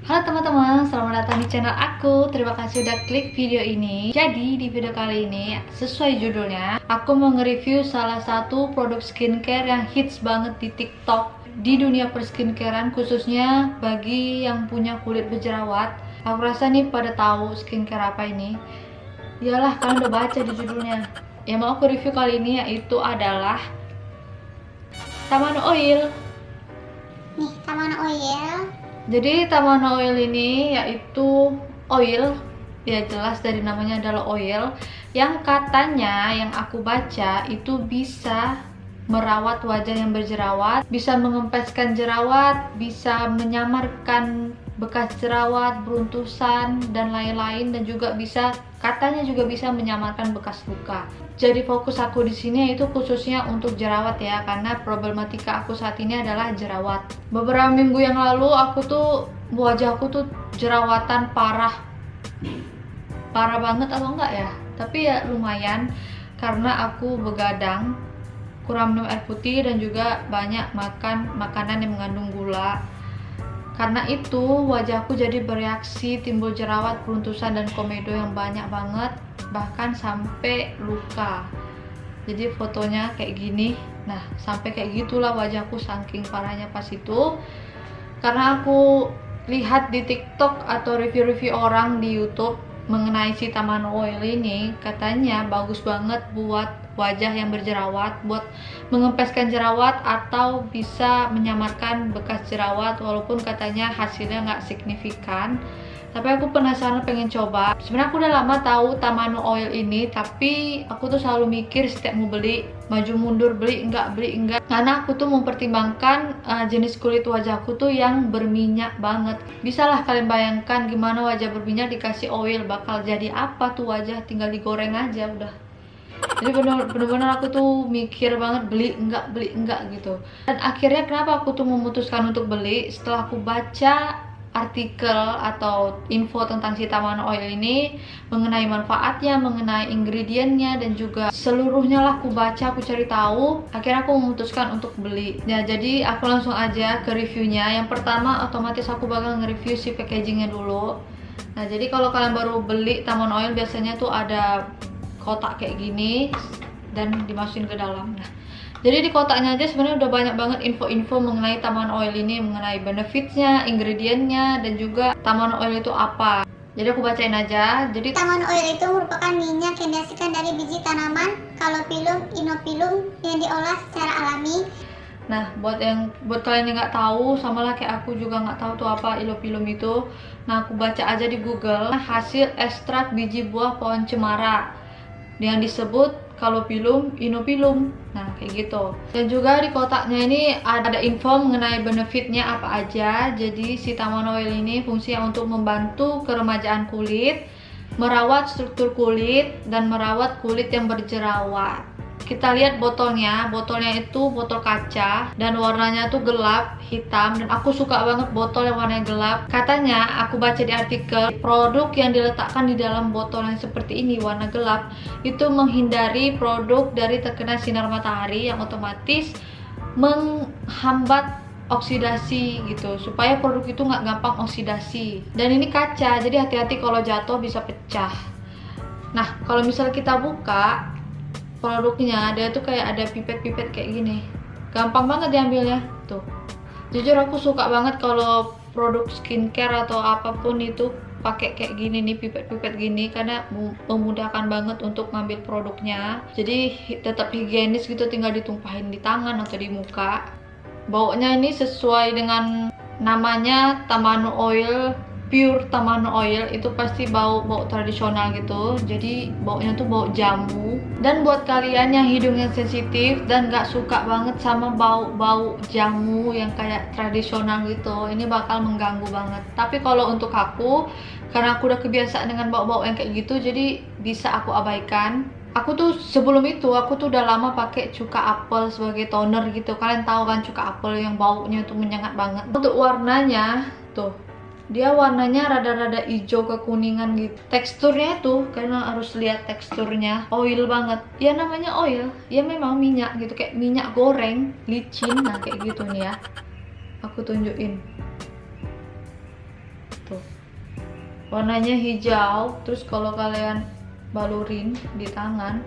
Halo teman-teman, selamat datang di channel aku. Terima kasih udah klik video ini. Jadi di video kali ini, sesuai judulnya, aku mau nge-review salah satu produk skincare yang hits banget di TikTok di dunia perskincarean, khususnya bagi yang punya kulit berjerawat. Aku rasa nih pada tahu skincare apa ini. Iyalah, kalian udah baca di judulnya. Yang mau aku review kali ini yaitu adalah Tamano Oil. Nih, Tamano Oil. Jadi Tamano Oil ini yaitu oil, ya jelas dari namanya adalah oil, yang katanya yang aku baca itu bisa merawat wajah yang berjerawat, bisa mengempeskan jerawat, bisa menyamarkan bekas jerawat, beruntusan dan lain-lain, dan juga katanya juga bisa menyamarkan bekas luka. Jadi fokus aku di sini itu khususnya untuk jerawat ya, karena problematika aku saat ini adalah jerawat. Beberapa minggu yang lalu wajahku tuh jerawatan parah banget atau enggak ya? Tapi ya lumayan, karena aku begadang, kurang minum air putih, dan juga banyak makan makanan yang mengandung gula. Karena itu wajahku jadi bereaksi, timbul jerawat, beruntusan, dan komedo yang banyak banget, bahkan sampai luka. Jadi fotonya kayak gini. Nah, sampai kayak gitulah wajahku saking parahnya pas itu. Karena aku lihat di TikTok atau review-review orang di YouTube mengenai si Tamano Oil ini, katanya bagus banget buat wajah yang berjerawat, buat mengempeskan jerawat atau bisa menyamarkan bekas jerawat, walaupun katanya hasilnya nggak signifikan. Tapi aku penasaran, pengen coba. Sebenarnya aku udah lama tahu Tamano Oil ini, tapi aku tuh selalu mikir setiap mau beli, maju mundur, beli enggak, karena aku tuh mempertimbangkan jenis kulit wajahku tuh yang berminyak banget. Bisalah kalian bayangkan gimana wajah berminyak dikasih oil, bakal jadi apa tuh wajah, tinggal digoreng aja udah. Jadi bener-bener aku tuh mikir banget beli enggak gitu. Dan akhirnya kenapa aku tuh memutuskan untuk beli, setelah aku baca artikel atau info tentang si Tamano Oil ini, mengenai manfaatnya, mengenai ingredientnya, dan juga seluruhnya lah aku baca, aku cari tahu, akhirnya aku memutuskan untuk beli. Ya, jadi aku langsung aja ke reviewnya. Yang pertama otomatis aku bakal nge-review si packagingnya dulu. Nah, jadi kalau kalian baru beli Tamano Oil biasanya tuh ada kotak kayak gini dan dimasukin ke dalam. Nah, jadi di kotaknya aja sebenarnya udah banyak banget info-info mengenai Tamano Oil ini, mengenai benefitsnya, ingredientnya, dan juga Tamano Oil itu apa. Jadi aku bacain aja. Jadi Tamano Oil itu merupakan minyak yang dihasilkan dari biji tanaman Calophyllum inophyllum yang diolah secara alami. Nah, buat kalian yang nggak tahu, sama lah kayak aku juga nggak tahu tuh apa inophyllum itu. Nah, aku baca aja di Google, hasil ekstrak biji buah pohon cemara yang disebut Calophyllum inophyllum. Nah, kayak gitu. Dan juga di kotaknya ini ada info mengenai benefitnya apa aja. Jadi si Tamano Oil ini fungsinya untuk membantu keremajaan kulit, merawat struktur kulit, dan merawat kulit yang berjerawat. Kita lihat botolnya itu botol kaca dan warnanya tuh gelap hitam, dan aku suka banget botol yang warnanya gelap. Katanya aku baca di artikel, produk yang diletakkan di dalam botol yang seperti ini warna gelap itu menghindari produk dari terkena sinar matahari, yang otomatis menghambat oksidasi gitu, supaya produk itu nggak gampang oksidasi. Dan ini kaca, jadi hati-hati kalau jatuh bisa pecah. Nah, kalau misalnya kita buka produknya, dia tuh kayak ada pipet-pipet kayak gini, gampang banget diambilnya tuh. Jujur aku suka banget kalau produk skincare atau apapun itu pakai kayak gini nih, pipet-pipet gini, karena memudahkan banget untuk ngambil produknya. Jadi tetap higienis gitu, tinggal ditumpahin di tangan atau di muka. Baunya ini sesuai dengan namanya Tamano Oil, pure Tamano Oil, itu pasti bau tradisional gitu. Jadi baunya tuh bau jamu. Dan buat kalian yang hidungnya sensitif dan gak suka banget sama bau jamu yang kayak tradisional gitu, ini bakal mengganggu banget. Tapi kalau untuk aku, karena aku udah kebiasaan dengan bau-bau yang kayak gitu, jadi bisa aku abaikan. Aku tuh sebelum itu aku tuh udah lama pakai cuka apel sebagai toner gitu. Kalian tahu kan cuka apel yang baunya tuh menyengat banget. Untuk warnanya tuh, dia warnanya rada-rada hijau kekuningan gitu. Teksturnya tuh, karena harus lihat teksturnya, oil banget. Ya namanya oil, ya memang minyak gitu, kayak minyak goreng, licin. Nah, kayak gitu nih ya. Aku tunjukin. tuh. Warnanya hijau, terus kalau kalian balurin di tangan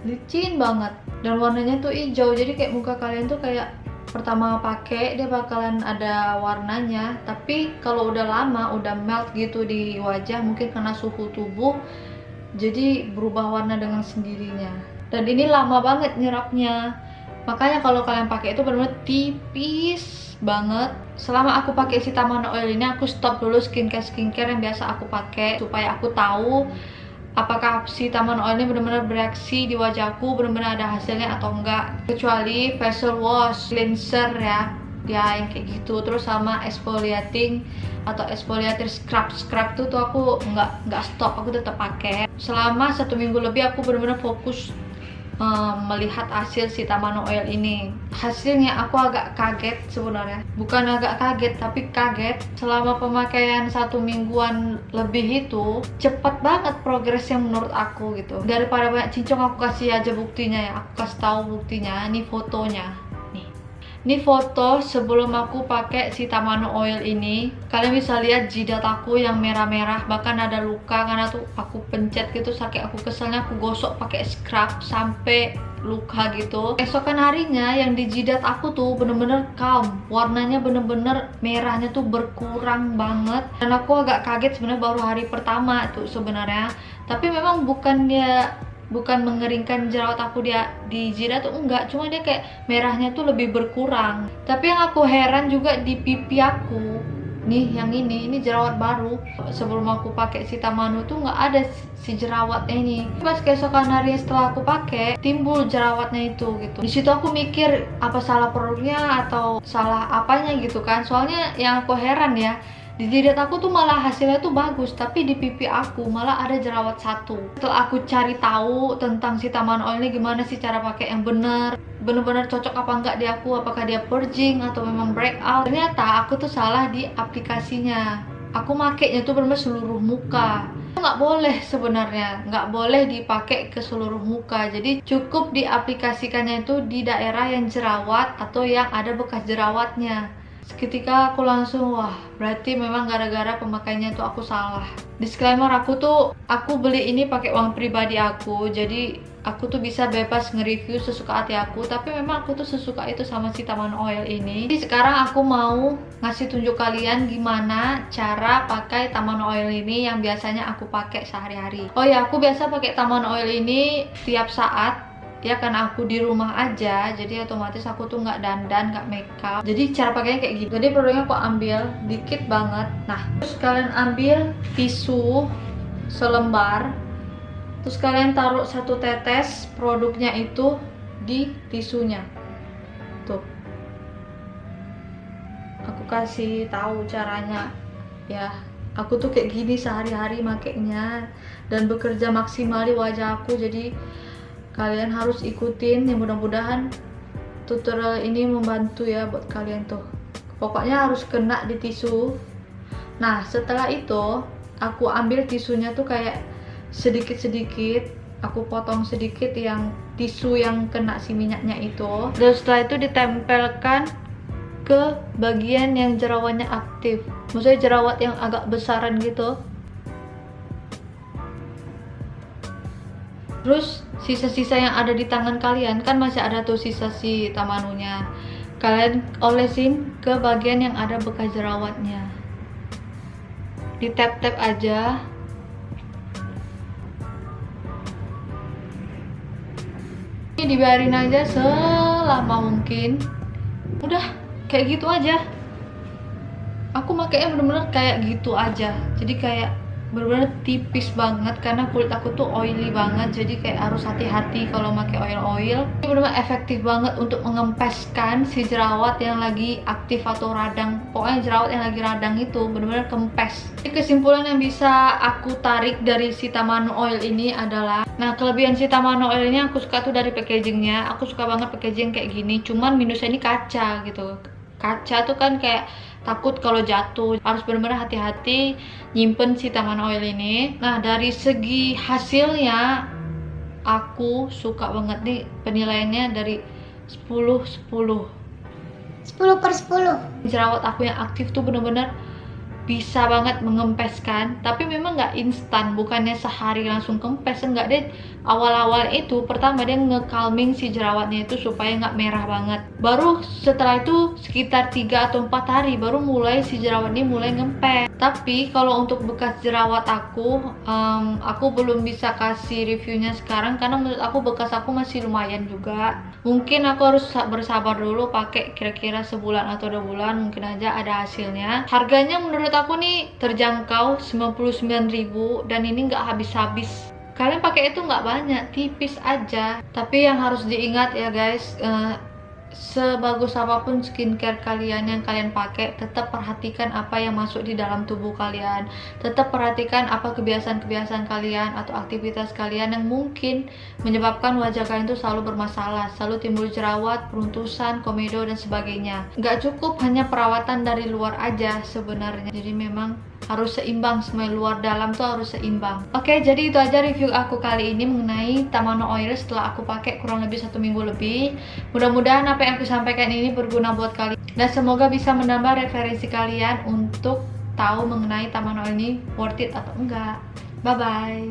licin banget, dan warnanya tuh hijau, jadi kayak muka kalian tuh kayak pertama pakai dia bakalan ada warnanya, tapi kalau udah lama udah melt gitu di wajah, mungkin karena suhu tubuh, jadi berubah warna dengan sendirinya. Dan ini lama banget nyerapnya, makanya kalau kalian pakai itu benar-benar tipis banget. Selama aku pakai si Tamano Oil ini, aku stop dulu skincare yang biasa aku pakai supaya aku tahu apakah si Tamano Oil ini benar-benar bereaksi di wajahku, benar-benar ada hasilnya atau enggak. Kecuali facial wash, cleanser ya yang kayak gitu, terus sama exfoliating atau exfoliator scrub tuh aku nggak stop, aku tetap pakai. Selama 1 minggu lebih aku benar-benar fokus melihat hasil si Tamano Oil ini. Hasilnya aku agak kaget sebenarnya, bukan agak kaget tapi kaget. Selama pemakaian 1 mingguan lebih itu cepet banget progresnya menurut aku gitu. Daripada banyak cincong, aku kasih aja buktinya ya, aku kasih tahu buktinya. Ini fotonya. Ini foto sebelum aku pakai si Tamano Oil ini. Kalian bisa lihat jidat aku yang merah-merah, bahkan ada luka karena tuh aku pencet gitu, saking aku keselnya aku gosok pakai scrub sampai luka gitu. Esokan harinya yang di jidat aku tuh bener-bener calm, warnanya bener-bener merahnya tuh berkurang banget. Dan aku agak kaget sebenarnya baru hari pertama tuh sebenarnya, tapi memang bukan mengeringkan jerawat aku di jidat tuh enggak, cuma dia kayak merahnya tuh lebih berkurang. Tapi yang aku heran juga di pipi aku nih, yang ini jerawat baru. Sebelum aku pakai si Tamano tuh nggak ada si jerawatnya ini. Pas keesokan hari setelah aku pakai, timbul jerawatnya itu gitu. Di situ aku mikir apa salah produknya atau salah apanya gitu kan. Soalnya yang aku heran ya, di jidat aku tuh malah hasilnya tuh bagus, tapi di pipi aku malah ada jerawat 1. Setelah aku cari tahu tentang si Tamano Oil ini gimana sih cara pakai yang bener-bener cocok apa enggak di aku, apakah dia purging atau memang breakout, ternyata aku tuh salah di aplikasinya. Aku makainya tuh bener-bener seluruh muka. Nggak boleh sebenarnya, nggak boleh dipakai ke seluruh muka. Jadi cukup diaplikasikannya itu di daerah yang jerawat atau yang ada bekas jerawatnya. Seketika aku langsung, wah berarti memang gara-gara pemakaiannya tuh aku salah. Disclaimer, aku beli ini pakai uang pribadi aku, jadi aku tuh bisa bebas nge-review sesuka hati aku, tapi memang aku tuh sesuka itu sama si Tamano Oil ini. Jadi sekarang aku mau ngasih tunjuk kalian gimana cara pakai Tamano Oil ini yang biasanya aku pakai sehari-hari. Oh ya, aku biasa pakai Tamano Oil ini tiap saat ya, karena aku di rumah aja, jadi otomatis aku tuh nggak dandan, nggak makeup. Jadi cara pakainya kayak gitu. Jadi produknya aku ambil dikit banget. Nah, terus kalian ambil tisu selembar, terus kalian taruh 1 tetes produknya itu di tisunya. Tuh, aku kasih tahu caranya ya. Aku tuh kayak gini sehari-hari makainya dan bekerja maksimal di wajah aku, jadi kalian harus ikutin ya, mudah-mudahan tutorial ini membantu ya buat kalian tuh. Pokoknya harus kena di tisu. Nah, setelah itu aku ambil tisunya tuh kayak sedikit-sedikit, aku potong sedikit yang tisu yang kena si minyaknya itu. Dan setelah itu ditempelkan ke bagian yang jerawatnya aktif, maksudnya jerawat yang agak besaran gitu. Terus sisa-sisa yang ada di tangan kalian, kan masih ada tuh sisa si Tamanonya, kalian olesin ke bagian yang ada bekas jerawatnya. Di tap-tap aja. Ini dibiarin aja selama mungkin. Udah kayak gitu aja. Aku makainya bener-bener kayak gitu aja. Jadi kayak bener-bener tipis banget karena kulit aku tuh oily banget, jadi kayak harus hati-hati kalau pakai oil. Ini bener-bener efektif banget untuk mengempeskan si jerawat yang lagi aktif atau radang. Pokoknya jerawat yang lagi radang itu bener-bener kempes. Jadi kesimpulan yang bisa aku tarik dari si Tamano Oil ini adalah, nah kelebihan si Tamano Oil ini aku suka tuh dari packagingnya. Aku suka banget packaging kayak gini, cuman minusnya ini kaca gitu. Kaca tuh kan kayak takut kalau jatuh, harus benar-benar hati-hati nyimpen si Tamano Oil ini. Nah, dari segi hasilnya aku suka banget nih, penilaiannya dari 10/10. 10/10. Jerawat aku yang aktif tuh bener-bener bisa banget mengempeskan, tapi memang nggak instan, bukannya sehari langsung kempes, enggak deh. Awal-awal itu pertama dia nge-calming si jerawatnya itu supaya nggak merah banget, baru setelah itu sekitar 3 atau 4 hari baru mulai si jerawat ini mulai ngempes. Tapi kalau untuk bekas jerawat aku belum bisa kasih reviewnya sekarang karena menurut aku bekas aku masih lumayan juga. Mungkin aku harus bersabar dulu, pakai kira-kira sebulan atau 2 bulan, mungkin aja ada hasilnya. Harganya menurut aku nih terjangkau, 99.000, dan ini nggak habis-habis. Kalian pakai itu nggak banyak, tipis aja. Tapi yang harus diingat ya guys, sebagus apapun skincare kalian yang kalian pakai, tetap perhatikan apa yang masuk di dalam tubuh kalian. Tetap perhatikan apa kebiasaan-kebiasaan kalian atau aktivitas kalian yang mungkin menyebabkan wajah kalian itu selalu bermasalah, selalu timbul jerawat, peruntusan, komedo, dan sebagainya. Nggak cukup hanya perawatan dari luar aja sebenarnya. Jadi memang harus seimbang, semua luar dalam tuh harus seimbang. Oke, jadi itu aja review aku kali ini mengenai Tamano Oil setelah aku pakai kurang lebih 1 minggu lebih. Mudah-mudahan apa yang aku sampaikan ini berguna buat kalian dan semoga bisa menambah referensi kalian untuk tahu mengenai Tamano Oil ini worth it atau enggak. Bye bye.